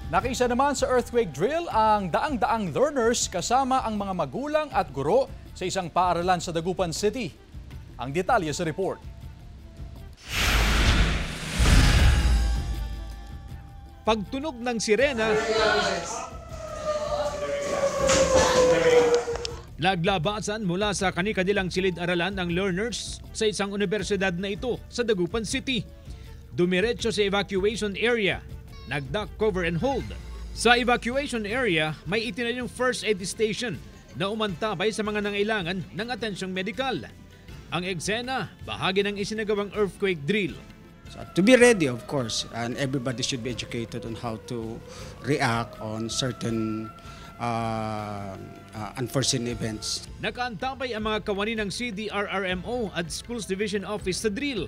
Nakiisa naman sa earthquake drill ang daang-daang learners kasama ang mga magulang at guro sa isang paaralan sa Dagupan City. Ang detalye sa report. Pagtunog ng sirena, naglabasan mula sa kani-kanilang silid-aralan ng learners sa isang universidad na ito sa Dagupan City. Dumiretso sa evacuation area, nag-duck, cover and hold. Sa evacuation area, may itinayong first aid station na umantabay sa mga nangailangan ng atensyong medikal. Ang eksena, bahagi ng isinagawang earthquake drill. So, to be ready, of course, and everybody should be educated on how to react on certain unforeseen events. Nakaantabay ang mga kawani ng CDRRMO at Schools Division Office sa drill.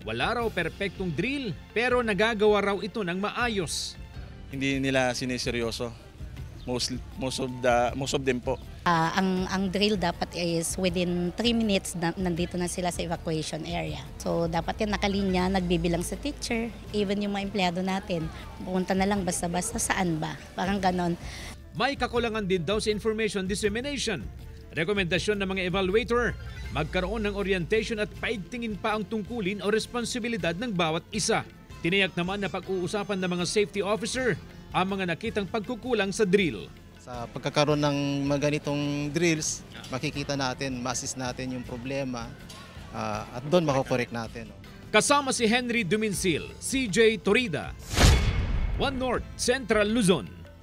Wala raw perpektong drill pero nagagawa raw ito ng maayos. Hindi nila siniseryoso. Most of them po. Ang drill dapat is within 3 minutes nandito na sila sa evacuation area. So dapat yan nakalinya, nagbibilang sa teacher, even yung mga empleyado natin. Pumunta na lang basta-basta saan ba? Parang ganon. May kakulangan din daw sa information dissemination. Rekomendasyon ng mga evaluator, magkaroon ng orientation at paigtingin pa ang tungkulin o responsibilidad ng bawat isa. Tiniyak naman na pag-uusapan ng mga safety officer ang mga nakitang pagkukulang sa drill. Sa pagkakaroon ng mga ganitong drills, makikita natin, ma-assist natin yung problema at doon makokorek natin. Kasama si Henry Duminsil, CJ Torida, One North, Central Luzon.